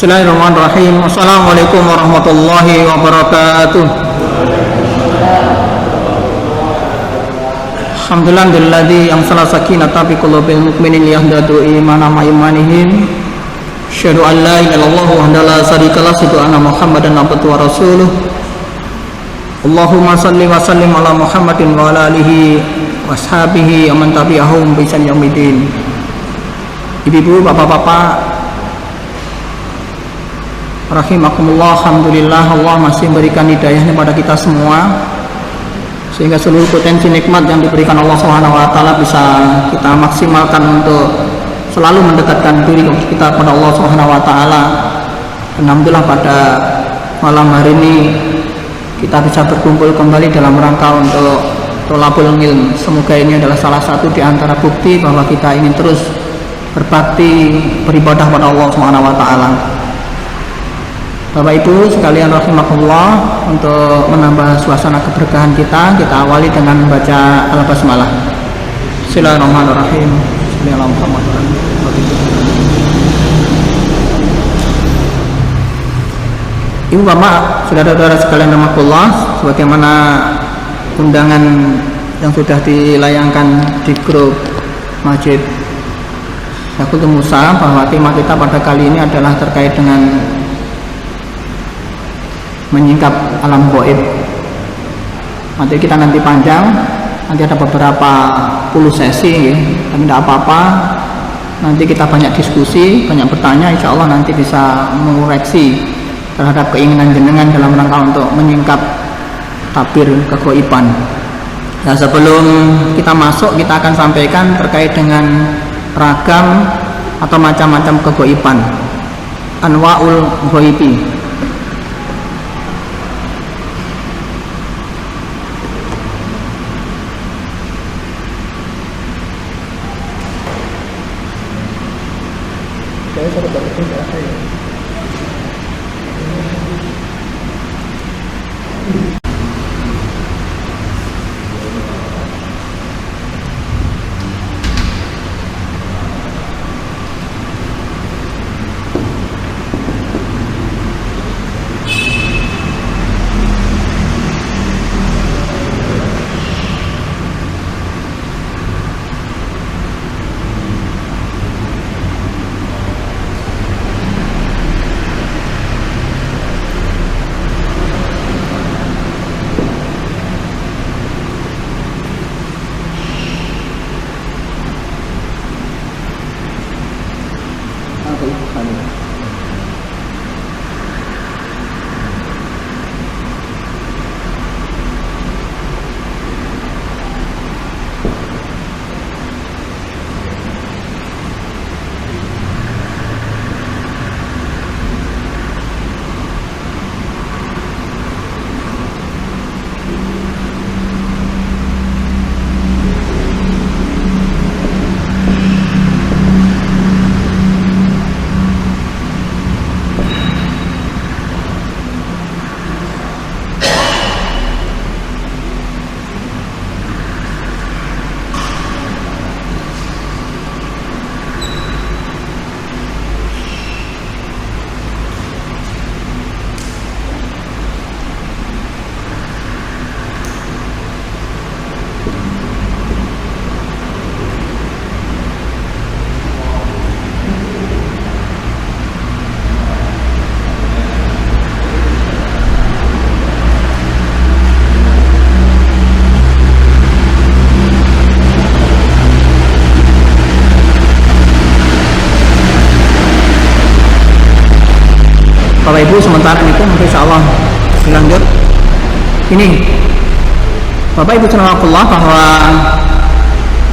Bismillahirrahmanirrahim. Assalamualaikum warahmatullahi wabarakatuh. Alhamdulillahilladzi anzala sakinata fi qulubil mu'minin liyahdadu imanan ma imanihim. Asyhadu an la ilaha illallah wahdahu la syarika lahu wa anna Muhammadan abduhu wa rasuluh. Allahumma shalli wa sallim ala Muhammadin wa ala alihi washabihi wa man tabi'ahum bi ihsan yaumidin. Ibu-ibu, bapak-bapak rahimakumullah, alhamdulillah Allah masih memberikan hidayahnya pada kita semua, sehingga seluruh potensi nikmat yang diberikan Allah SWT bisa kita maksimalkan untuk selalu mendekatkan diri kita kepada Allah SWT. Alhamdulillah pada malam hari ini kita bisa berkumpul kembali dalam rangka untuk thalabul ilm. Semoga ini adalah salah satu di antara bukti bahwa kita ingin terus berbakti beribadah pada Allah SWT. Bapak Ibu sekalian rahimakumullah, untuk menambah suasana keberkahan kita awali dengan membaca Al-Basmalah. Bismillahirrahmanirrahim. Bismillahirrahmanirrahim. Ibu bapak, saudara-saudara sekalian rahimakumullah, sebagaimana undangan yang sudah dilayangkan di grup Masjid Yakutul Musa, bahwa tema kita pada kali ini adalah terkait dengan menyingkap alam gaib. Nanti kita panjang, nanti ada beberapa puluh sesi ya. Tapi tidak apa-apa, nanti kita banyak diskusi, banyak bertanya, insya Allah nanti bisa mengoreksi terhadap keinginan jenengan dalam rangka untuk menyingkap tabir kegaiban. Nah, sebelum kita masuk, kita akan sampaikan terkait dengan ragam atau macam-macam kegaiban, anwaul ghaibi. Bapak Ibu, sementara itu insya Allah dilanjut. Ini Bapak Ibu subhanallah, bahwa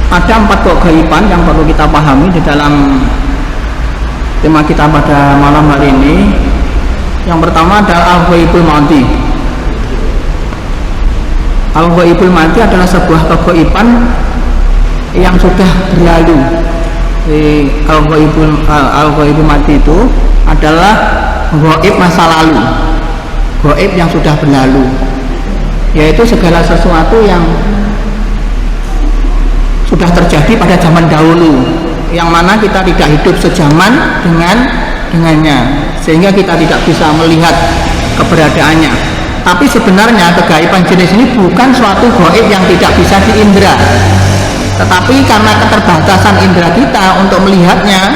ada 4 kegaiban yang perlu kita pahami di dalam tema kita pada malam hari ini. Yang pertama adalah al-ghaibul madhi, Al-ghaibul mati adalah sebuah kegaiban yang sudah berlalu. Al-ghaibul mati itu adalah gaib masa lalu, gaib yang sudah berlalu, yaitu segala sesuatu yang sudah terjadi pada zaman dahulu, yang mana kita tidak hidup sejaman dengannya, sehingga kita tidak bisa melihat keberadaannya. Tapi sebenarnya kegaiban jenis ini bukan suatu gaib yang tidak bisa diindra, tetapi karena keterbatasan indera kita untuk melihatnya,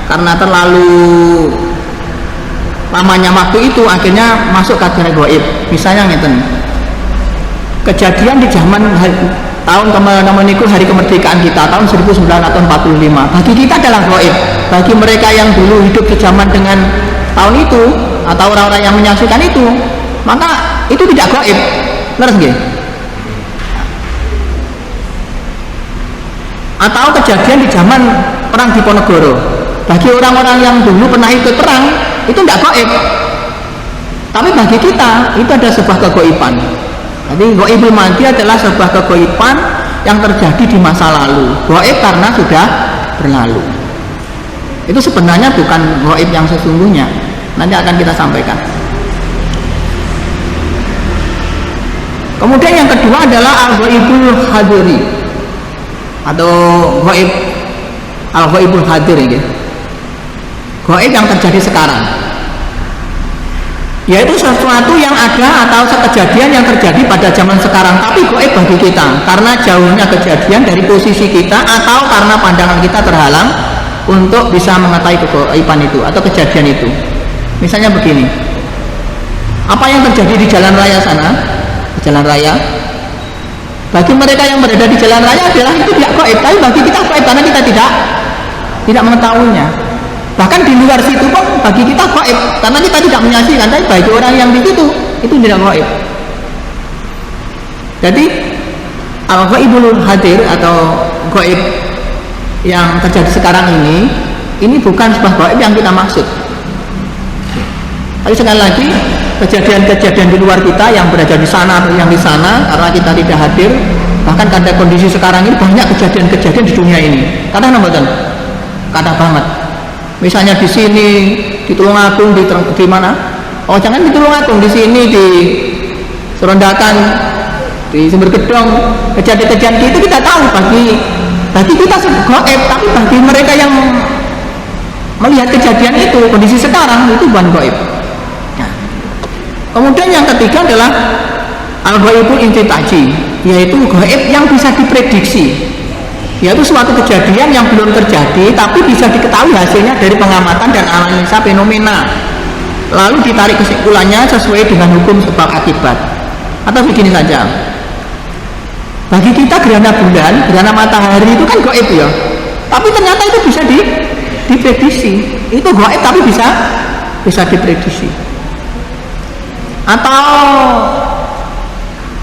karena terlalu lamanya waktu itu, akhirnya masuk kategori gaib. Misalnya ngeten, kejadian di zaman tahun itu hari kemerdekaan kita tahun 1945 bagi kita adalah gaib. Bagi mereka yang dulu hidup sejaman dengan tahun itu atau orang-orang yang menyaksikan itu, maka itu tidak gaib. Benar nggih? Atau kejadian di zaman perang Diponegoro, bagi orang-orang yang dulu pernah ikut perang itu tidak gaib, tapi bagi kita itu ada sebuah kegaiban. Jadi ghaibul mati adalah sebuah kegaiban yang terjadi di masa lalu, gaib karena sudah berlalu. Itu sebenarnya bukan gaib yang sesungguhnya, nanti akan kita sampaikan. Kemudian yang kedua adalah al-ghaibul hadiri atau gaib al-ghaibul hadir ini, gaib yang terjadi sekarang, yaitu sesuatu yang ada atau kejadian yang terjadi pada zaman sekarang tapi gaib bagi kita karena jauhnya kejadian dari posisi kita atau karena pandangan kita terhalang untuk bisa mengetahui kegaiban itu atau kejadian itu. Misalnya begini, apa yang terjadi di jalan raya sana, di jalan raya, bagi mereka yang berada di jalan raya adalah itu tidak gaib, tapi bagi kita gaib karena kita tidak mengetahuinya. Bahkan di luar situ pun bagi kita gaib karena kita tidak menyaksikan, tapi bagi orang yang di situ itu tidak gaib. Jadi al-ghaibul hadir atau gaib yang terjadi sekarang ini bukan sebuah gaib yang kita maksud. Tapi sekali lagi, kejadian-kejadian di luar kita yang berada di sana atau yang di sana karena kita tidak hadir, bahkan pada kondisi sekarang ini banyak kejadian-kejadian di dunia ini. Kadang banget. Misalnya di sini di Tulungagung, di mana? Oh, jangan di Tulungagung, di sini di Serondakan, di Sumbergedong, kejadian-kejadian itu kita tahu bagi kita gaib, tapi bagi mereka yang melihat kejadian itu, kondisi sekarang itu bukan gaib. Nah, kemudian yang ketiga adalah al-ghaibul intitaji, yaitu gaib yang bisa diprediksi, yaitu suatu kejadian yang belum terjadi tapi bisa diketahui hasilnya dari pengamatan dan analisa fenomena, lalu ditarik kesimpulannya sesuai dengan hukum sebab akibat. Atau begini saja, bagi kita gerhana bulan, gerhana matahari itu kan gaib ya, tapi ternyata itu bisa diprediksi. Itu gaib tapi bisa diprediksi. Atau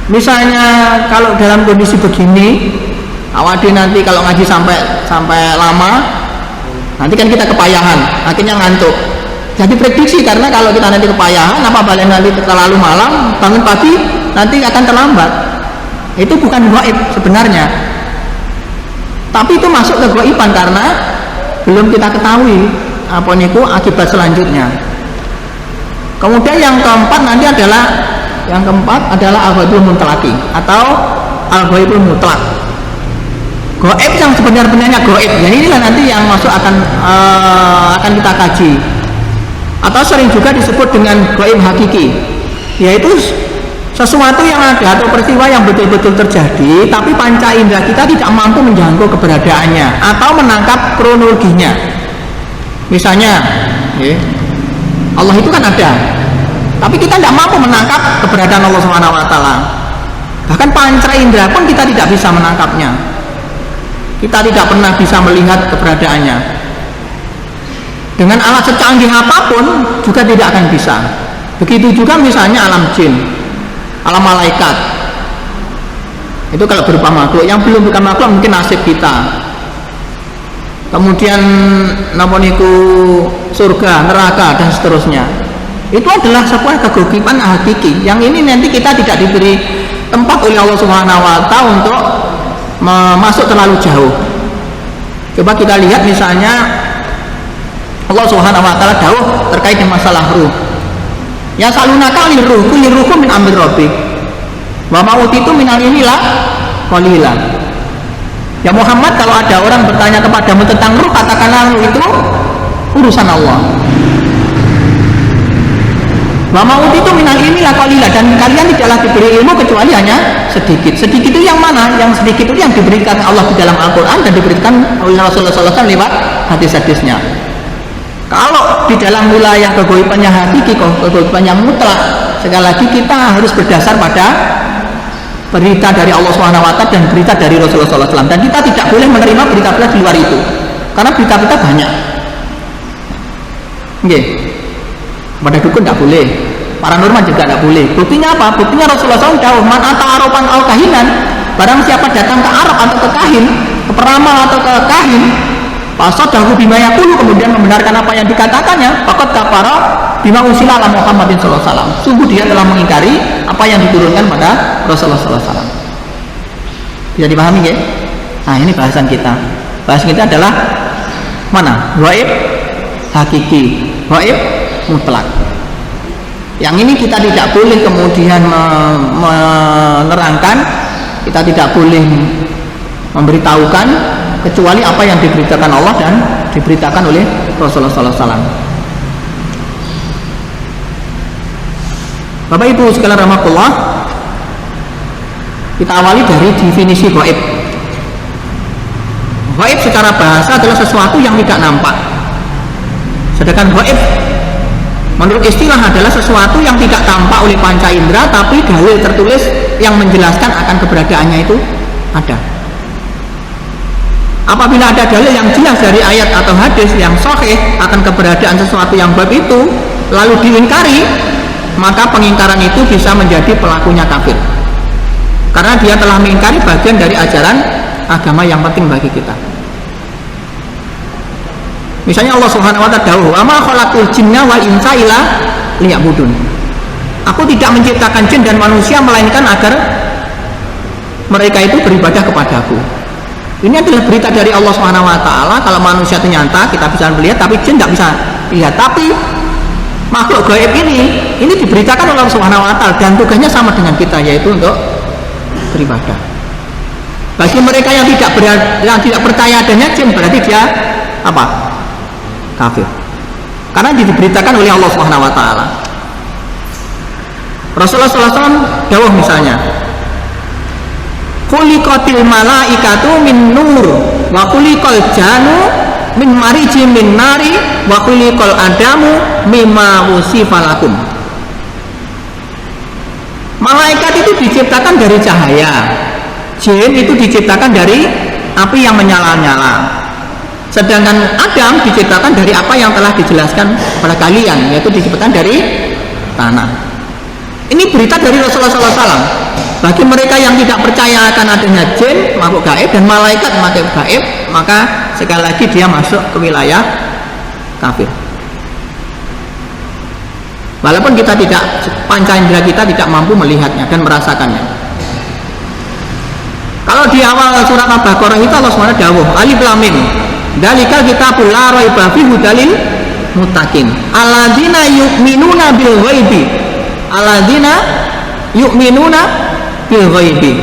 misalnya kalau dalam kondisi begini, awadi nanti kalau ngaji sampai lama, nanti kan kita kepayahan, akhirnya ngantuk. Jadi prediksi, karena kalau kita nanti kepayahan, apabila nanti terlalu malam, bangun pagi nanti akan terlambat. Itu bukan gaib sebenarnya, tapi itu masuk ke gaiban karena belum kita ketahui apa niku akibat selanjutnya. Kemudian yang keempat adalah al-ghaibul mutlaqi atau al-ghaibul mutlaq, gaib yang sebenarnya gaib. Jadi inilah nanti yang masuk akan kita kaji, atau sering juga disebut dengan gaib hakiki, yaitu sesuatu yang ada atau peristiwa yang betul-betul terjadi tapi panca indera kita tidak mampu menjangkau keberadaannya atau menangkap kronologinya. Misalnya Allah itu kan ada, tapi kita tidak mampu menangkap keberadaan Allah SWT. Bahkan panca indera pun kita tidak bisa menangkapnya, kita tidak pernah bisa melihat keberadaannya. Dengan alat secanggih apapun juga tidak akan bisa. Begitu juga misalnya alam jin, alam malaikat. Itu kalau berupa makhluk, yang belum bukan makhluk mungkin nasib kita. Kemudian naponiku surga, neraka dan seterusnya. Itu adalah sebuah kegaiban hakiki. Yang ini nanti kita tidak diberi tempat oleh Allah Subhanahu wa taala untuk masuk terlalu jauh. Coba kita lihat misalnya Allah Subhanahu wa taala dawuh terkait dengan masalah ruh. Ya salunaka liruh, kulli ruhum min amri rabbik. Wa ma utitu min ilmi qalila. Ya Muhammad, kalau ada orang bertanya kepadamu tentang ruh, katakanlah ruh itu urusan Allah. Wa ma utitu min ilmi qalila, dan kalian tidaklah diberi ilmu kecuali hanya sedikit. Sedikit itu yang mana? Yang sedikit itu yang diberikan Allah di dalam Al-Qur'an dan diberikan oleh Rasulullah SAW lewat hadis-hadisnya. Kalau di dalam wilayah kegoibannya hakiki, kegoiban yang mutlak, sekali lagi kita harus berdasar pada berita dari Allah SWT dan berita dari Rasulullah SAW, dan kita tidak boleh menerima berita-berita di luar itu, karena berita-berita banyak. Oke. Pada dukun tidak boleh, paranormal juga tidak boleh. Buktinya apa? Buktinya Rasulullah SAW jauh, man ata arafan al kahinan, barang siapa datang ke Arab atau ke kahin, ke peramal atau ke kahin, fasadahu bima yaqulu, kemudian membenarkan apa yang dikatakannya, faqad kafara bima unsila ala Muhammadin sallallahu alaihi wasallam, sungguh dia telah mengingkari apa yang diturunkan pada Rasulullah sallallahu alaihi wasallam. Bisa dipahami ya? Nah, ini bahasan kita. Bahasan kita adalah mana? Gaib hakiki, gaib mutlak. Yang ini kita tidak boleh kemudian menerangkan, kita tidak boleh memberitahukan kecuali apa yang diberitakan Allah dan diberitakan oleh Rasulullah SAW. Bapak Ibu sekalian rahmatullah, kita awali dari definisi gaib. Gaib secara bahasa adalah sesuatu yang tidak nampak. Sedangkan gaib menurut istilah adalah sesuatu yang tidak tampak oleh panca indera, tapi dalil tertulis yang menjelaskan akan keberadaannya itu ada. Apabila ada dalil yang jelas dari ayat atau hadis yang sahih akan keberadaan sesuatu yang gaib itu, lalu diingkari, maka pengingkaran itu bisa menjadi pelakunya kafir, karena dia telah mengingkari bagian dari ajaran agama yang penting bagi kita. Misalnya Allah Subhanahu wa ta'ala dawuh, "Wa ma khalaqul jinna wal insa illa liya'budun." Aku tidak menciptakan jin dan manusia melainkan agar mereka itu beribadah kepadaku. Ini adalah berita dari Allah Subhanahu wa ta'ala. Kalau manusia ternyata kita bisa melihat, tapi jin tidak bisa lihat. Tapi makhluk gaib ini diberitakan oleh Allah Subhanahu wa ta'ala, dan tugasnya sama dengan kita, yaitu untuk beribadah. Bagi mereka yang tidak percaya adanya jin, berarti dia apa? Kafir. Karena diberitakan oleh Allah Subhanahu wa ta'ala. Rasulullah SAW dawuh misalnya, khuliqatil malaikatu min nur wa khuliqal janu min marijim min nari wa khuliqal adamu mimma wusifalakum. Malaikat itu diciptakan dari cahaya, jin itu diciptakan dari api yang menyala-nyala, sedangkan Adam diciptakan dari apa yang telah dijelaskan pada kalian, yaitu diciptakan dari tanah. Ini berita dari Rasulullah SAW. Bagi mereka yang tidak percaya akan adanya jin, makhluk gaib, dan malaikat makhluk gaib, maka sekali lagi dia masuk ke wilayah kafir. Walaupun kita tidak, panca indera kita tidak mampu melihatnya dan merasakannya. Kalau di awal surat Al-Baqarah itu Allah SWT dawuh, Alif Lam Mim, Dalikal kitabul la raiba fihi hudalil muttaqin. Alladzina yu'minuna bil ghaibi. Alladzina yu'minuna bil ghaibi.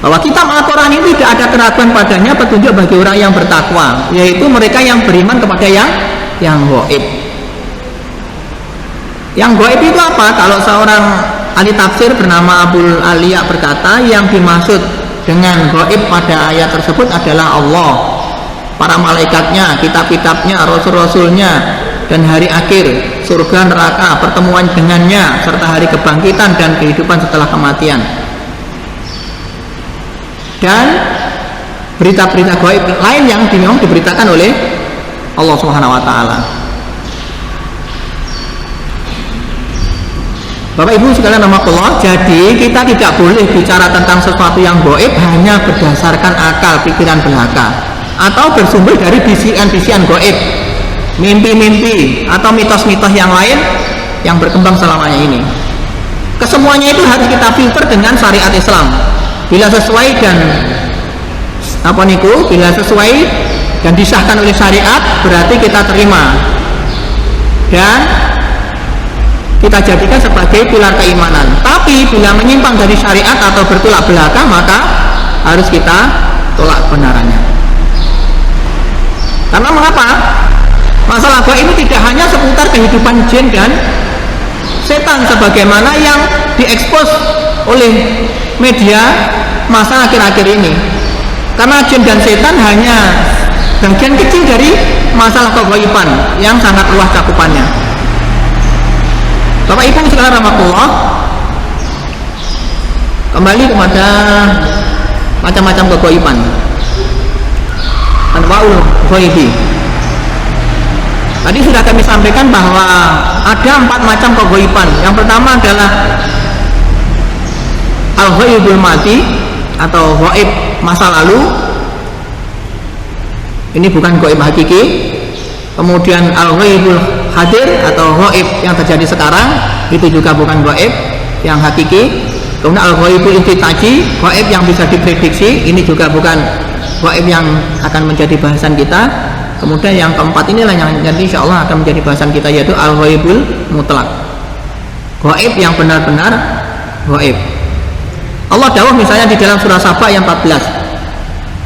Bahwa kitab Al-Qur'an ini tidak ada keraguan padanya, petunjuk bagi orang yang bertakwa, yaitu mereka yang beriman kepada yang gaib. Yang gaib itu apa? Kalau seorang ahli tafsir bernama Abul Aliya berkata, yang dimaksud dengan gaib pada ayat tersebut adalah Allah, para malaikatnya, kitab-kitabnya, rasul-rasulnya, dan hari akhir, surga, neraka, pertemuan dengannya, serta hari kebangkitan dan kehidupan setelah kematian, dan berita-berita gaib lain yang memang diberitakan oleh Allah Subhanahu wa ta'ala. Bapak Ibu sekalian rahmatullah, jadi kita tidak boleh bicara tentang sesuatu yang gaib hanya berdasarkan akal, pikiran belaka, atau bersumber dari bisikan-bisikan gaib, mimpi-mimpi, atau mitos-mitos yang lain yang berkembang selamanya ini. kesemuanya itu harus kita filter dengan syariat Islam. Bila sesuai dan bila sesuai dan disahkan oleh syariat, berarti kita terima dan kita jadikan sebagai pilar keimanan. Tapi bila menyimpang dari syariat atau bertolak belakang, maka harus kita tolak kebenarannya. Karena mengapa? Masalah gaib ini tidak hanya seputar kehidupan jin dan setan sebagaimana yang diekspos oleh media masa akhir-akhir ini. Karena jin dan setan hanya bagian kecil dari masalah kegaiban yang sangat luas cakupannya. Bapak Ibu sekalian rahmatullah, kembali kepada macam-macam kegaiban. Anwaul ghaibi. Tadi sudah kami sampaikan bahwa ada 4 macam kegaiban. Yang pertama adalah al-ghaibul mati atau gaib masa lalu. Ini bukan gaib hakiki. Kemudian al-ghaibul hadir atau gaib yang terjadi sekarang, itu juga bukan gaib yang hakiki. Kemudian al-ghaibul intitaji, gaib yang bisa diprediksi, ini juga bukan gaib yang akan menjadi bahasan kita. Kemudian yang keempat inilah yang nanti insya Allah akan menjadi bahasan kita, yaitu al-ghaibul mutlak, gaib yang benar-benar gaib. Allah dawuh misalnya di dalam surah Saba yang 14,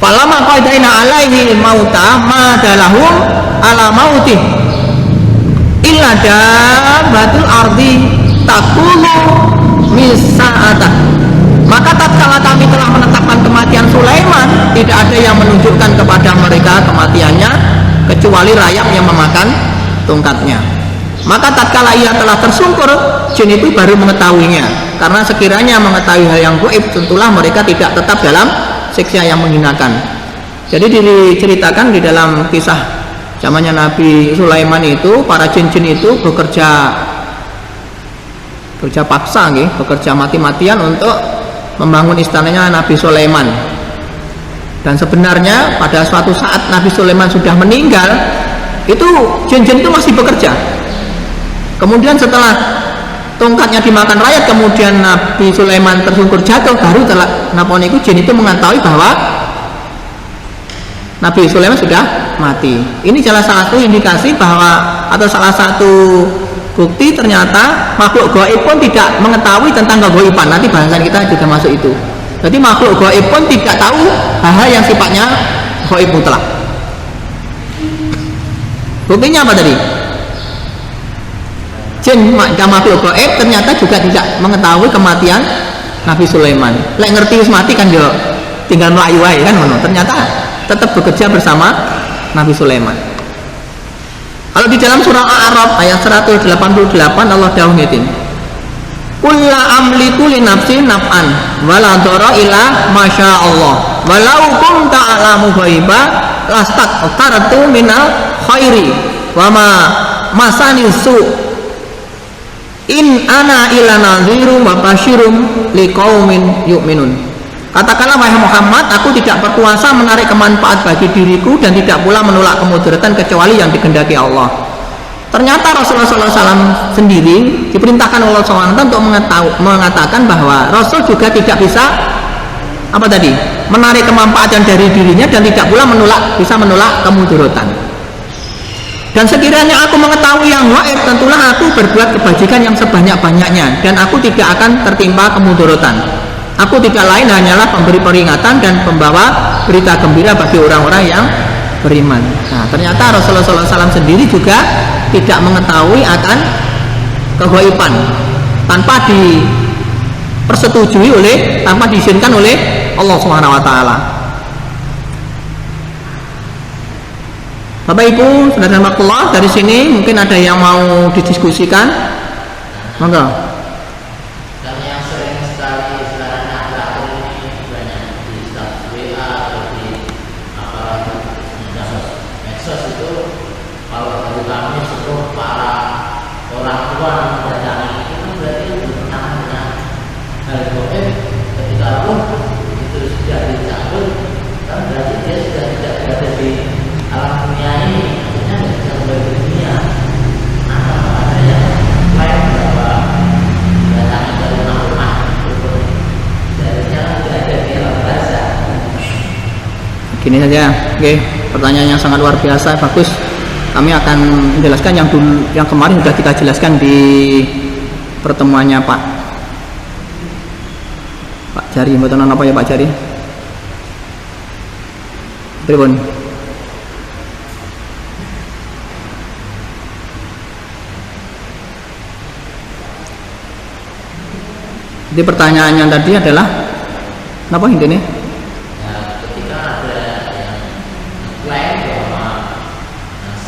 falamma qadaina alaihi mauta ma dalahum ala mautih illa dabbatul ardi taqulu misa'ata. Maka tatkala kami telah menetapkan kematian Sulaiman, tidak ada yang menunjukkan kepada mereka kematiannya kecuali rayap yang memakan tongkatnya. Maka tatkala ia telah tersungkur, jin itu baru mengetahuinya. Karena sekiranya mengetahui hal yang gaib, tentulah mereka tidak tetap dalam siksa yang menghinakan. Jadi diceritakan di dalam kisah zamannya Nabi Sulaiman itu, para jin-jin itu bekerja paksa, bekerja mati-matian untuk membangun istananya Nabi Sulaiman. Dan sebenarnya pada suatu saat Nabi Sulaiman sudah meninggal, itu jin-jin itu masih bekerja. Kemudian setelah tongkatnya dimakan rakyat, kemudian Nabi Sulaiman tersungkur jatuh, baru naponiku jin itu mengetahui bahwa Nabi Sulaiman sudah mati. Ini salah satu indikasi bahwa, atau salah satu bukti ternyata makhluk gaib pun tidak mengetahui tentang kegaiban. Nanti bahasan kita juga masuk itu. Jadi makhluk gaib pun tidak tahu hal-hal yang sifatnya gaib mutlak. Buktinya apa tadi? Jin dan makhluk gaib ternyata juga tidak mengetahui kematian Nabi Sulaiman. Lek ngerti wis mati kan yo tinggal melayu wae kan ngono. Ternyata tetap bekerja bersama Nabi Sulaiman. Kalau di dalam surah Al-A'raf ayat 188 Allah dawuh ngeten. Qul la amliku li nafsi naf'an wa la dara ila masya Allah. Walau kunta a'lamu ghaiba lastaktartu minal khairi wa ma masani su. In ana ila nadhirum wa basyirum liqaumin yu'minun. Katakanlah wahai Muhammad, aku tidak berkuasa menarik kemanfaat bagi diriku dan tidak pula menolak kemudaratan kecuali yang dikehendaki Allah. Ternyata Rasulullah SAW sendiri diperintahkan oleh Allah SWT untuk mengatakan bahwa Rasul juga tidak bisa menarik kemanfaatan dari dirinya dan tidak pula bisa menolak kemudaratan. Dan sekiranya aku mengetahui yang gaib, tentulah aku berbuat kebajikan yang sebanyak-banyaknya dan aku tidak akan tertimpa kemudaratan. Aku tidak lain hanyalah pemberi peringatan dan pembawa berita gembira bagi orang-orang yang beriman. Nah, ternyata Rasulullah SAW sendiri juga tidak mengetahui akan kegaiban tanpa tanpa diizinkan oleh Allah Subhanahu wa taala. Bapak Ibu, saudara-saudara, dari sini mungkin ada yang mau didiskusikan. Monggo. Dunia, maka ada yang klaim bahwa datang dari Gini saja, oke, pertanyaan yang sangat luar biasa, bagus. Kami akan menjelaskan yang dulu, yang kemarin sudah kita jelaskan di pertemuannya Pak Jari. Betul apa ya Pak Jari? Pripun? Jadi pertanyaannya tadi adalah apa intinya? Ketika ada yang klaim bahwa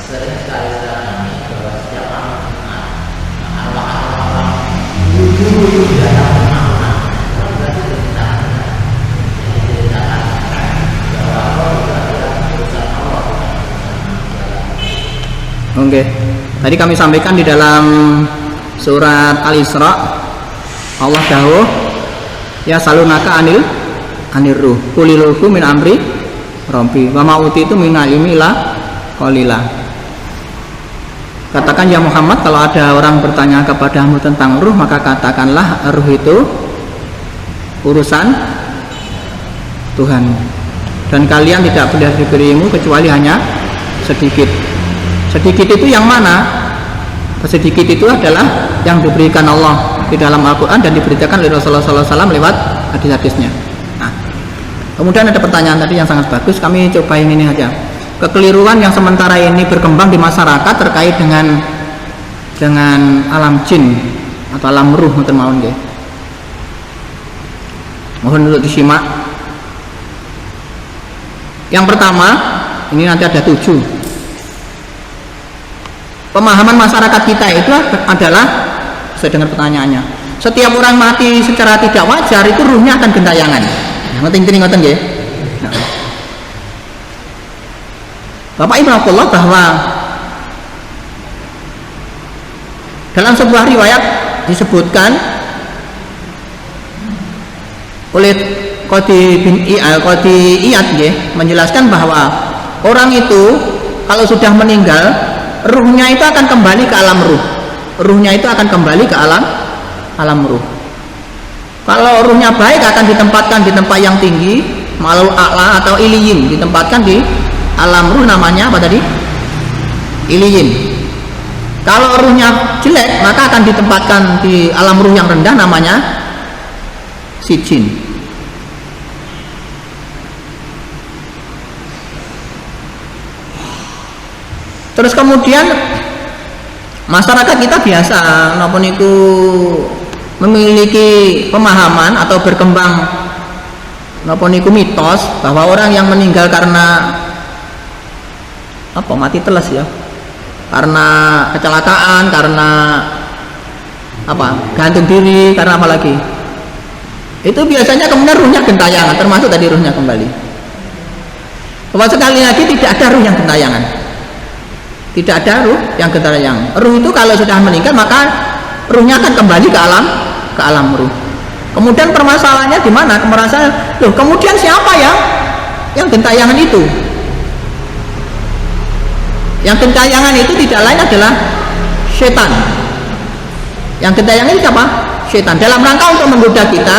sering sekali ini bahwa setiap malam Jumat arwah-arwah dulu di dalam makna berarti diceritakan bahwa Allah juga adalah urusan Allah. Oke, tadi kami sampaikan di dalam surat Al-Isra Allah dawuh ya salunaka anil ruh kuliluhu min amri rompi wa ma'uti itu min ilmi la qalila. Katakan ya Muhammad, kalau ada orang bertanya kepadamu tentang ruh, maka katakanlah ruh itu urusan Tuhan dan kalian tidak boleh diberimu kecuali hanya sedikit. Sedikit itu yang mana? Sedikit itu adalah yang diberikan Allah di dalam Al-Quran dan diberitakan oleh Rasulullah SAW lewat hadis-hadisnya. Nah, kemudian ada pertanyaan tadi yang sangat bagus, kami coba ini aja. Kekeliruan yang sementara ini berkembang di masyarakat terkait dengan alam jin atau alam ruh, mohon untuk disimak. Yang pertama, ini nanti ada 7. Pemahaman masyarakat kita itu adalah, saya dengar pertanyaannya, setiap orang mati secara tidak wajar itu ruhnya akan gentayangan. Ngoten nggih. Bapak Ibu Allah, bahwa dalam sebuah riwayat disebutkan oleh Qadi Iyad menjelaskan bahwa orang itu kalau sudah meninggal, ruhnya itu akan kembali ke alam ruh. Ruhnya itu akan kembali ke alam ruh. Kalau ruhnya baik akan ditempatkan di tempat yang tinggi, malul a'la atau iliyin, ditempatkan di alam ruh, namanya apa tadi? Iliyin. Kalau ruhnya jelek, maka akan ditempatkan di alam ruh yang rendah, namanya sijin. Terus kemudian masyarakat kita biasa napa niku memiliki pemahaman atau berkembang napa niku mitos bahwa orang yang meninggal karena apa, mati telas ya, karena kecelakaan, karena apa, gantung diri, karena apa lagi, itu biasanya kemudian ruhnya gentayangan, termasuk tadi ruhnya kembali. Bahwa sekali lagi tidak ada ruh yang gentayangan. Tidak ada ruh yang gentayangan. Ruh itu kalau sudah meninggal maka ruhnya akan kembali ke alam ruh. Kemudian permasalahannya di mana? Loh, kemudian siapa yang gentayangan itu? Yang gentayangan itu tidak lain adalah setan. Yang gentayangan itu siapa? Setan. Dalam rangka untuk menggoda kita,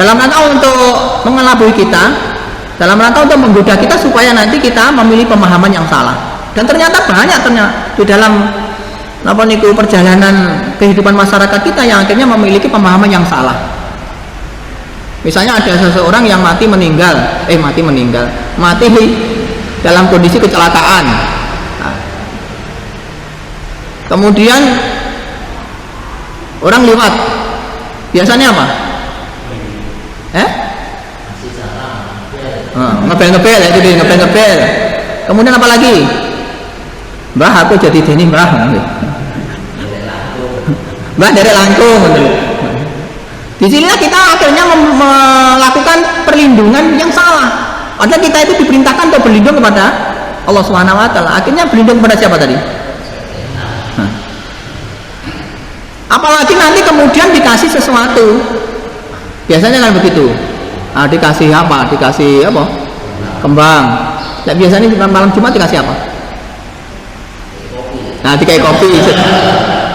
dalam rangka untuk mengelabui kita, dalam rangka untuk menggoda kita supaya nanti kita memilih pemahaman yang salah. Dan ternyata banyak di dalam perjalanan kehidupan masyarakat kita yang akhirnya memiliki pemahaman yang salah. Misalnya ada seseorang yang mati dalam kondisi kecelakaan. Nah, kemudian orang lewat, biasanya apa? Ngebel-ngebel ya, jadi ngebel-ngebel. Kemudian apa lagi? Mbah, aku jadi deni mbah. Mbah derek langkung. Di sinilah kita akhirnya melakukan perlindungan yang salah. Padahal kita itu diperintahkan untuk berlindung kepada Allah Subhanahu wa taala. Akhirnya berlindung kepada siapa tadi? Apalagi nanti kemudian dikasih sesuatu. Biasanya kan begitu. Nah, dikasih apa? Kembang. Nah, biasanya malam Jumat dikasih apa? Nah, dikasih kopi.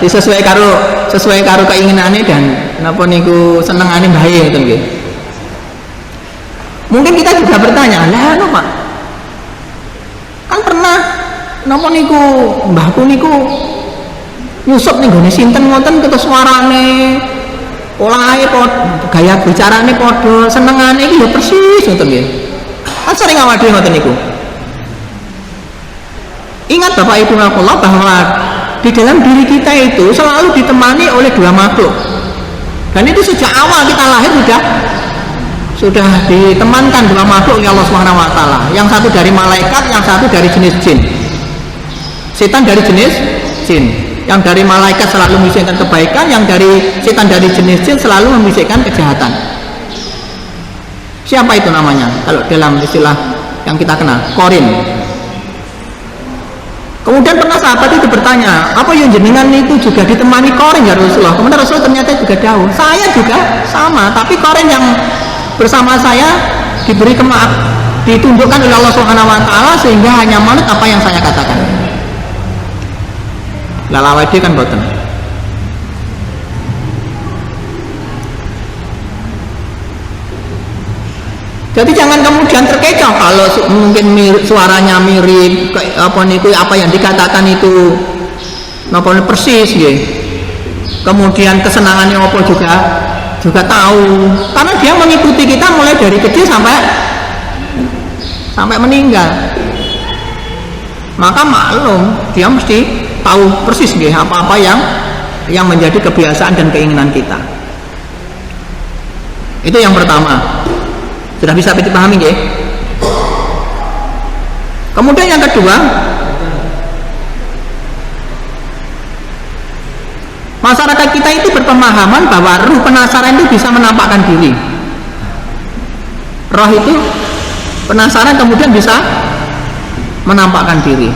Sesuai karo keinginannya dan napa niku senengane bae ngoten nggih. Mungkin kita juga bertanya, lah Pak, napa niku mbahku niku nyusup ning gone sinten ngoten ketus suarane, polahe gaya bicarane padha, senengane iki ya persis ngoten nggih. Kan sering awak dhewe ngoten niku. Ingat Bapak Ibu Allah bahwa di dalam diri kita itu selalu ditemani oleh dua makhluk. Dan itu sejak awal kita lahir sudah ditemankan dua makhluk oleh Allah Subhanahu wa taala. Yang satu dari malaikat, yang satu dari jenis jin. Setan dari jenis jin. Yang dari malaikat selalu membisikkan kebaikan, yang dari setan dari jenis jin selalu membisikkan kejahatan. Siapa itu namanya? Kalau dalam istilah yang kita kenal, Korin. Kemudian pernah sahabat itu bertanya, apa yang jenengan itu juga ditemani Korin ya Rasulullah? Kemudian Rasulullah ternyata juga jauh. Saya juga sama, tapi Korin yang bersama saya diberi ditundukkan oleh Allah Subhanahu wa taala sehingga hanya manut apa yang saya katakan. Lalawadi kan boten. Jadi jangan kemudian terkecoh kalau mungkin suaranya mirip apa yang dikatakan itu persis ya. Kemudian kesenangannya apa juga tahu, karena dia mengikuti kita mulai dari kecil sampai meninggal. Maka maklum dia mesti tahu persis ya apa-apa yang menjadi kebiasaan dan keinginan kita. Itu yang pertama. Sudah bisa dipahami ya? Kemudian yang kedua, masyarakat kita itu berpemahaman bahwa ruh penasaran itu bisa menampakkan diri. Roh itu penasaran kemudian bisa menampakkan diri.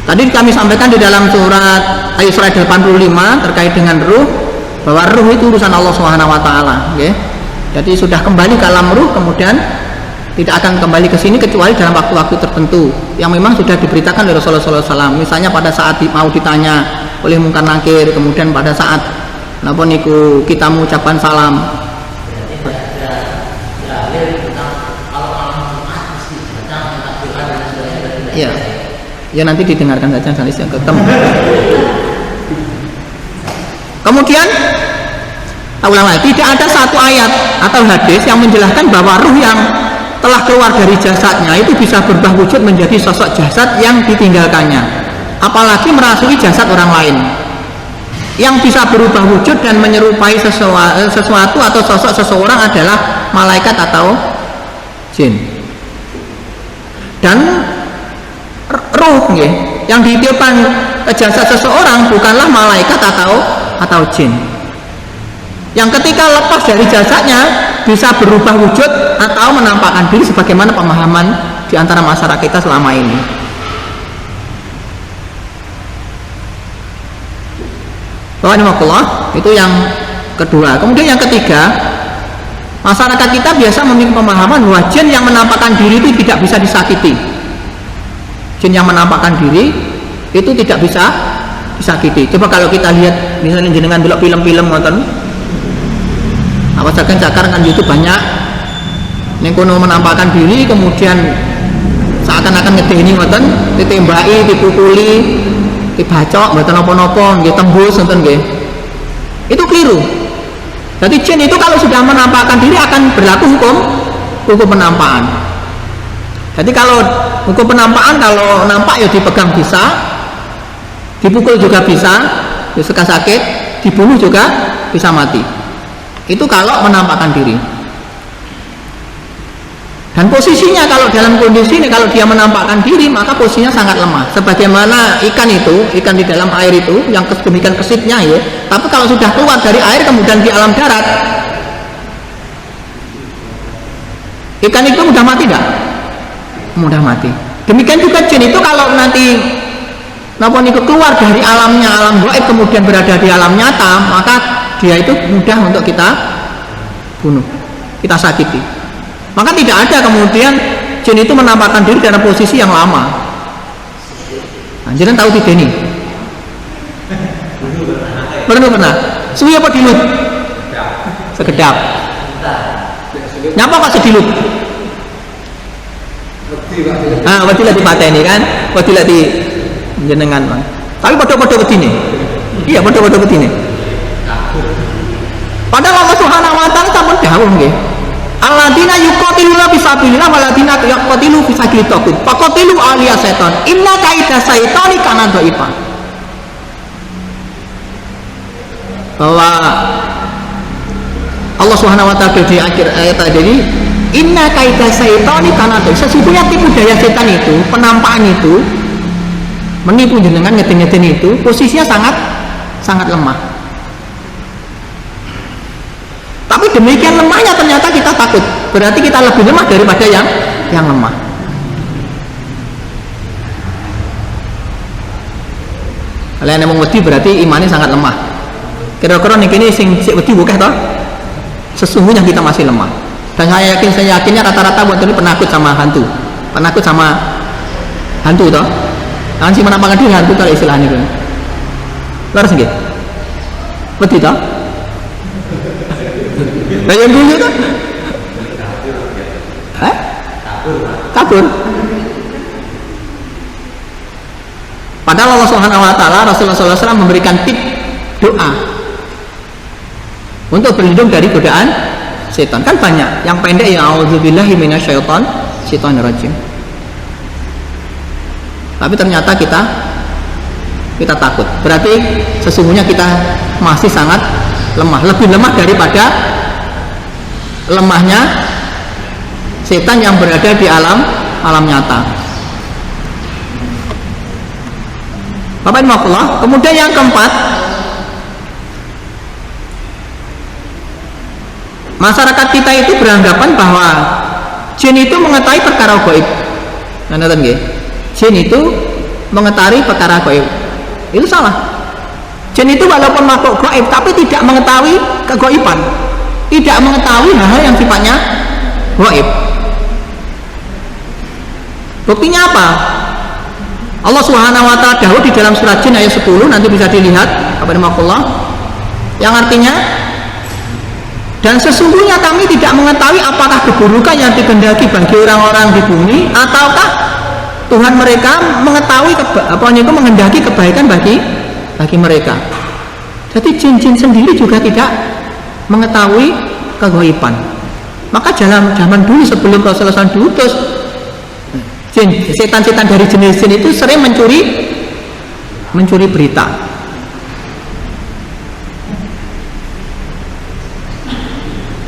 Tadi kami sampaikan di dalam surat Al-Isra 85 terkait dengan ruh, bahwa ruh itu urusan Allah Subhanahu wa taala, okay? Jadi sudah kembali ke alam ruh, kemudian tidak akan kembali ke sini kecuali dalam waktu-waktu tertentu yang memang sudah diberitakan oleh Rasulullah SAW. Misalnya pada saat mau ditanya oleh Munkar Nakir, kemudian pada saat napa niku kita mengucapkan salam. Ya. Ya nanti didengarkan saja salis yang ketemu. Kemudian ulang lagi, tidak ada satu ayat atau hadis yang menjelaskan bahwa ruh yang telah keluar dari jasadnya itu bisa berubah wujud menjadi sosok jasad yang ditinggalkannya, apalagi merasui jasad orang lain. Yang bisa berubah wujud dan menyerupai sesuatu atau sosok seseorang adalah malaikat atau jin. Dan ruh yang ditiupkan ke jasad seseorang bukanlah malaikat atau jin. Yang ketika lepas dari jasadnya bisa berubah wujud atau menampakkan diri sebagaimana pemahaman di antara masyarakat kita selama ini. Waalaikumsalam. Itu yang kedua. Kemudian yang ketiga, masyarakat kita biasa memiliki pemahaman bahwa jin yang menampakkan diri itu tidak bisa disakiti. Jin yang menampakkan diri itu tidak bisa disakiti. Coba kalau kita lihat misalnya jenengan delok film-film ngoten, apa cakar kan YouTube banyak ning kono menampakkan diri kemudian seakan-akan ngedeni ngoten, ditembaki, dipukuli, dibacok mboten napa-napa, nggih tembus ngoten nggih. Itu keliru. Jadi jin itu kalau sudah menampakkan diri akan berlaku hukum penampakan. Jadi kalau hukum penampakan, kalau nampak ya dipegang bisa, dipukul juga bisa, suka sakit, dibunuh juga bisa mati. Itu kalau menampakkan diri. Dan posisinya kalau dalam kondisi ini, kalau dia menampakkan diri maka posisinya sangat lemah. Sebagaimana ikan itu, ikan di dalam air itu yang demikian kesitnya ya. Tapi kalau sudah keluar dari air kemudian di alam darat, ikan itu mudah mati enggak? Mudah mati. Demikian juga jin itu kalau nanti keluar dari alamnya, alam gaib kemudian berada di alam nyata, maka dia itu mudah untuk kita bunuh, kita sakiti. Maka tidak ada kemudian jin itu menampakkan diri dalam posisi yang lama. Jangan tahu tidak ini. Pernah. Suwi apa dilut? Sekedap. Nyapa kok sedilut? Wedi lah dipateni kan, wedi lah di jenengan Bang. Tapi padha-padha wedine. Iya, padha-padha wedine. Padahal Allah Subhanahu wa taala sampun dawuh nggih. Alladzina yuqatiluna fisabilillah walladzina yuqatilu fisabilit tagut. Faqatilu aliya setan. Inna kaida syaitani kana dhaifa. Bahwa Allah Subhanahu wa taala di akhir ayat tadi, inna kaida syaitani kana dhaifa. Sesungguhnya tipu daya setan itu, penampakan itu, menipu jenengan ngeten-ngeten itu posisinya sangat lemah. Tapi demikian lemahnya ternyata kita takut. Berarti kita lebih lemah daripada yang lemah. Kalian yang wedi berarti imannya sangat lemah. Kira-kira ini sing wedi bukan toh? Sesungguhnya kita masih lemah. Dan saya yakinnya rata-rata buat ini penakut sama hantu. Penakut sama hantu toh? Jangan sih menampakkan diri hantu kalau istilahnya itu. Laras nggih? Wedi toh? Yang dulu kan? Kabur. Padahal Allah Subhanahu wa taala Rasulullah SAW memberikan tip doa untuk berlindung dari godaan setan. Kan banyak. Yang pendek ya auzubillahi minasyaitonir rajim. Tapi ternyata kita takut. Berarti sesungguhnya kita masih sangat lemah, lebih lemah daripada lemahnya setan yang berada di alam nyata. Bapak Ibu, kemudian yang keempat, masyarakat kita itu beranggapan bahwa jin itu mengetahui perkara gaib. Nonton nggih? Jin itu mengetahui perkara gaib. Itu salah. Jin itu walaupun makhluk gaib tapi tidak mengetahui kegaiban. Tidak mengetahui hal-hal yang sifatnya gaib. Buktinya apa? Allah Subhanahu wa taala dahulu di dalam surat Jin ayat 10, nanti bisa dilihat apa nama yang artinya, dan sesungguhnya kami tidak mengetahui apakah keburukan yang dikehendaki bagi orang-orang di bumi ataukah Tuhan mereka mengetahui menghendaki kebaikan bagi mereka. Jadi jin-jin sendiri juga tidak mengetahui kegaiban. Maka zaman dulu sebelum Rasulullah SAW diutus, setan-setan dari jenis jin itu sering mencuri berita.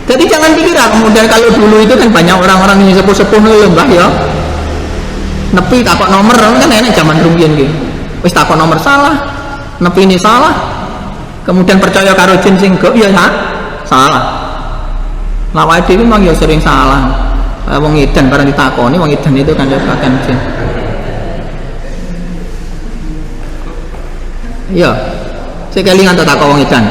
Jadi jangan dikira kemudian kalau dulu itu kan banyak orang-orang yang sepuh-sepuh lembah ya, nepi takut nomor kan enak zaman rumiyin gitu. Wis takut nomor salah, nepi ini salah, kemudian percaya karo jin sing gak ya salah. Lawai dhewe memang ya sering salah. Wong edan barang ditakoni, wong edan itu kan bagian jin. Iya. Saya kelingan tak takon wong edan.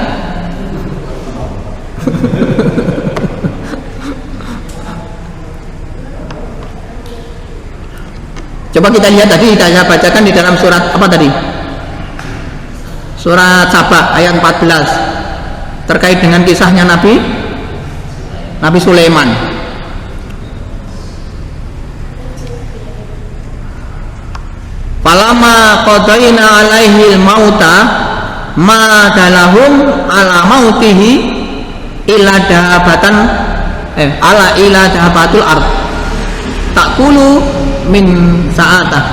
Coba kita lihat tadi saya bacakan di dalam surat apa tadi? Surat Saba ayat 14 terkait dengan kisahnya Nabi Sulaiman. Falamma qadaina alaihi al-mauta ma dalahum ala mautihi illa dahabatan ila dahabatul ard takulu min sa'atah.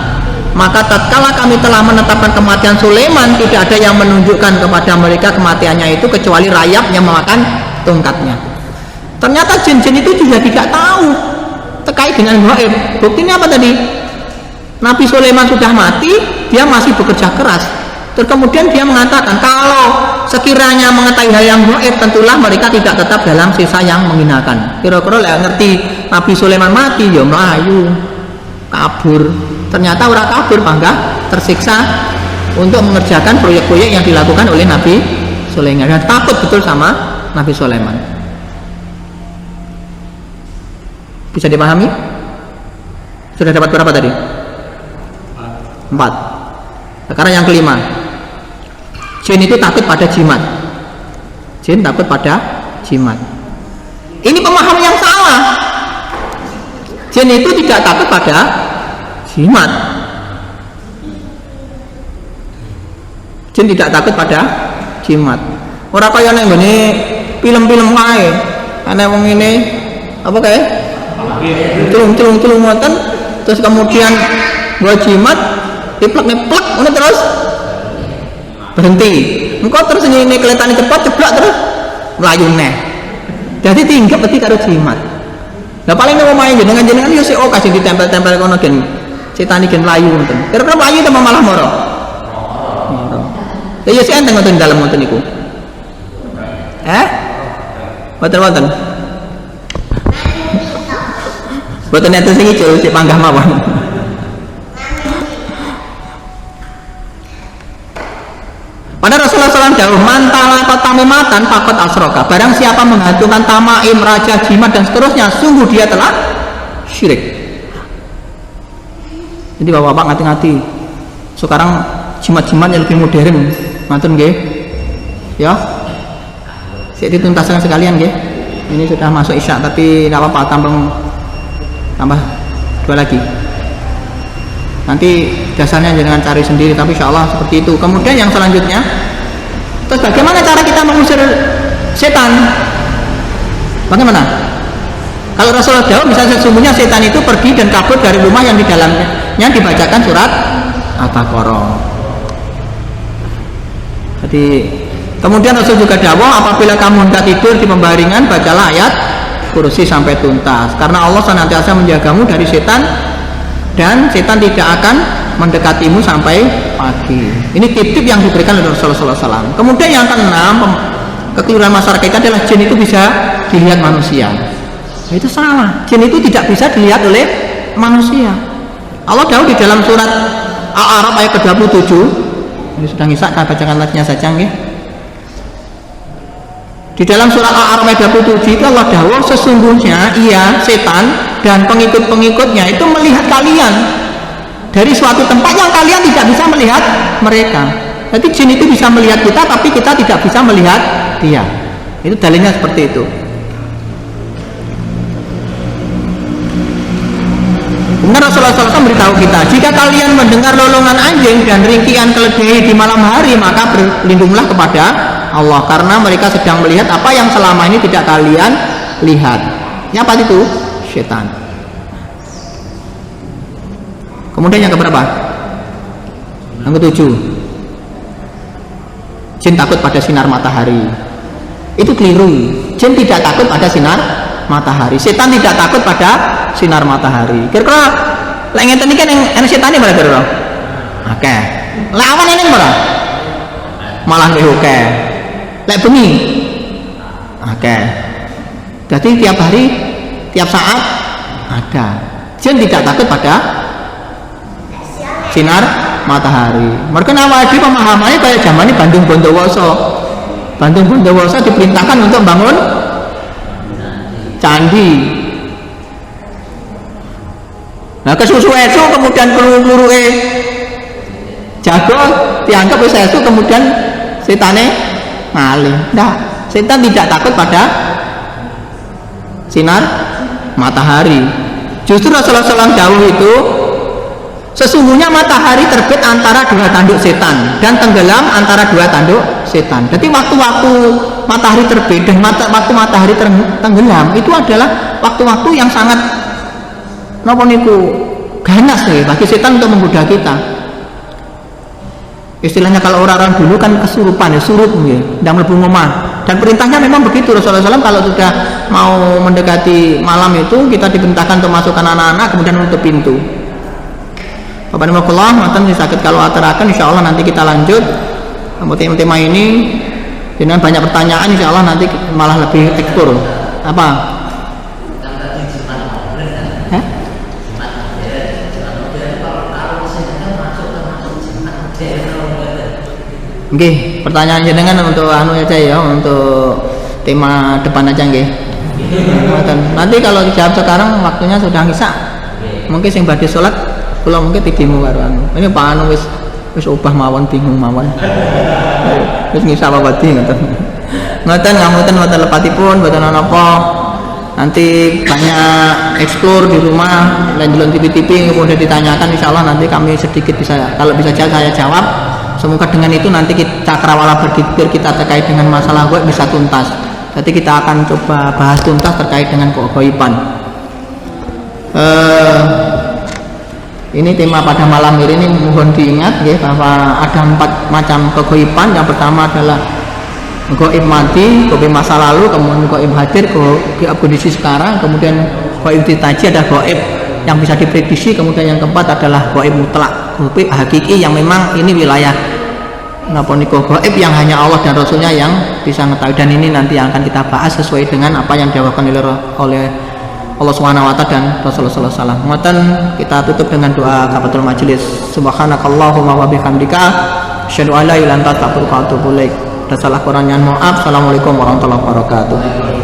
Maka tatkala kami telah menetapkan kematian Sulaiman, tidak ada yang menunjukkan kepada mereka kematiannya itu kecuali rayap yang memakan tongkatnya. Ternyata jin-jin itu juga tidak tahu terkait dengan gaib. Buktinya apa tadi? Nabi Sulaiman sudah mati, dia masih bekerja keras. Terus kemudian dia mengatakan kalau sekiranya mengetahui hal yang gaib, tentulah mereka tidak tetap dalam sisa yang menghinakan. Kira-kira lah ngerti Nabi Sulaiman mati, ya melayu, kabur. Ternyata orang kabur, bangga tersiksa untuk mengerjakan proyek-proyek yang dilakukan oleh Nabi Sulaiman. Dan takut betul sama Nabi Sulaiman. Bisa dipahami? Sudah dapat berapa tadi? 4. Sekarang yang kelima. jin itu takut pada jimat. Jin takut pada jimat. Ini pemahaman yang salah. Jin itu tidak takut pada jimat. Jin tidak takut pada jimat. Ora kaya nang ngene film-film kae. Ana wong ngene apa kae? Celung ngoten terus kemudian gua jimat diplek-neplek ngono terus berhenti. Engko terus ngene kelihatan cepat ceblak terus mlayu neh. Jadi tinggap peti karo jimat. Lah paling nek omahe jenengan yo sik kasih ditempel-tempel kono gen setan iki gen mlayu ngoten. Kira-kira mlayu ta malah moro? Moro. Ya sik enteng ngoten dalem ngoten niku. Boten. Boten enten sing ijo sik panggah mawon. Pada Rasulullah SAW dawuh mantala tamimatan fakot asroka. Barang siapa menghantungkan tamaim, raja, jimat dan seterusnya, sungguh dia telah syirik. Jadi bapak-bapak ngati-ngati. Sekarang jimat-jimat yang lebih modern, mantun nggih. Ya. Sik dituntaskan sekalian nggih. Ini sudah masuk isya tapi enggak apa-apa tambah 2 lagi. Nanti dasarnya jangan cari sendiri, tapi insya Allah seperti itu. Kemudian yang selanjutnya, terus bagaimana cara kita mengusir setan? Bagaimana? Kalau Rasulullah jawab, misalnya sesungguhnya setan itu pergi dan kabur dari rumah yang di dalamnya dibacakan surat Al-Baqarah. Jadi kemudian Rasul juga jawab, apabila kamu hendak tidur di pembaringan, bacalah ayat kursi sampai tuntas. Karena Allah senantiasa menjagamu dari setan dan setan tidak akan mendekatimu sampai pagi. Ini tip-tip yang diberikan oleh Rasulullah SAW. Kemudian yang keenam, kekeliruan masyarakat kita adalah jin itu bisa dilihat manusia. Nah, itu salah. Jin itu tidak bisa dilihat oleh manusia. Allah jauh di dalam surat Al-A'raf ayat ke-27. Ini sudah ngisak, kan bacakan lagi saja nggih. Di dalam surat Al-A'raf ayat 27 itu Allah dawuh sesungguhnya ia setan dan pengikut-pengikutnya itu melihat kalian dari suatu tempat yang kalian tidak bisa melihat mereka. Jadi jin itu bisa melihat kita tapi kita tidak bisa melihat dia. Itu dalilnya seperti itu. Kemudian Rasulullah SAW beritahu kita, jika kalian mendengar lolongan anjing dan ringkihan keledai di malam hari, maka berlindunglah kepada Allah karena mereka sedang melihat apa yang selama ini tidak kalian lihat. Ini apa itu? Setan. Kemudian yang keberapa? Yang ke-7. Jin takut pada sinar matahari. Itu keliru. Jin tidak takut pada sinar matahari. Setan tidak takut pada sinar matahari. Kira-kira lek ngeten iki kan setane malah kira-kira. Akeh. Lawan ini malah nggih akeh. Lek bengi akeh. Jadi tiap hari, tiap saat ada. Jin tidak takut pada sinar matahari. Mereka nawadi pemahamannya kayak zaman ini Bandung Bondowoso. Bandung Bondowoso diperintahkan untuk bangun candi. Nah kesusu esu kemudian peluru jago dianggap wis esu kemudian setane ngalih. Nah, setan tidak takut pada sinar matahari. Justru Rasulullah SAW dawuh itu sesungguhnya matahari terbit antara 2 tanduk setan dan tenggelam antara 2 tanduk setan. Jadi waktu-waktu matahari terbit dan waktu matahari tenggelam itu adalah waktu-waktu yang sangat napa niku ganas nih bagi setan untuk menggoda kita. Istilahnya kalau orang-orang dulu kan kesurupan ya, surut nggih, ndang mlebu omah. Dan perintahnya memang begitu. Rasulullah SAW kalau sudah mau mendekati malam itu kita diperintahkan untuk masukkan anak-anak kemudian menutup pintu. Bapak Ibu Allah, mantan sakit kalau aturakan insya Allah nanti kita lanjut tema ini dengan banyak pertanyaan insya Allah nanti malah lebih eksplor. Apa? Oke, pertanyaan jenengan untuk anu aja ya, untuk tema depan aja nggih. Nanti kalau dijawab sekarang waktunya sudah ngisak. Mungkin sing badhe salat kula mungkin tidimu karo anu. Ini Pak anu wis ubah mawon bingung mawon. Terus ngisa apa badi ngoten. Ngoten ngapunten mboten lepatipun mboten napa. Nanti banyak explore di rumah, lain TV-TV kemudian ditanyakan, insya Allah nanti kami sedikit bisa, kalau bisa saya jawab. Semoga dengan itu nanti kita cakrawala berpikir kita terkait dengan masalah gaib bisa tuntas. Jadi kita akan coba bahas tuntas terkait dengan keghaiban. Ini tema pada malam ini mohon diingat ya, bahwa ada 4 macam keghaiban. Yang pertama adalah gaib mati, gaib masa lalu, kemudian gaib hadir, gaib kondisi sekarang, kemudian gaib ditaji ada gaib yang bisa diprediksi, kemudian yang keempat adalah gaib mutlak, gaib hakiki yang memang ini wilayah napa niku gaib yang hanya Allah dan Rasulnya yang bisa mengetahui, dan ini nanti yang akan kita bahas sesuai dengan apa yang diawakan oleh Allah Subhanahu wa taala dan Rasulullah sallallahu alaihi wasallam. Ngoten kita tutup dengan doa kafatul majelis. Subhanakallahumma wa bihamdika asyhadu an la ilaha illa anta astaghfiruka wa atubu ilaik. Ada salah kurangnya maaf. Assalamualaikum warahmatullahi wabarakatuh.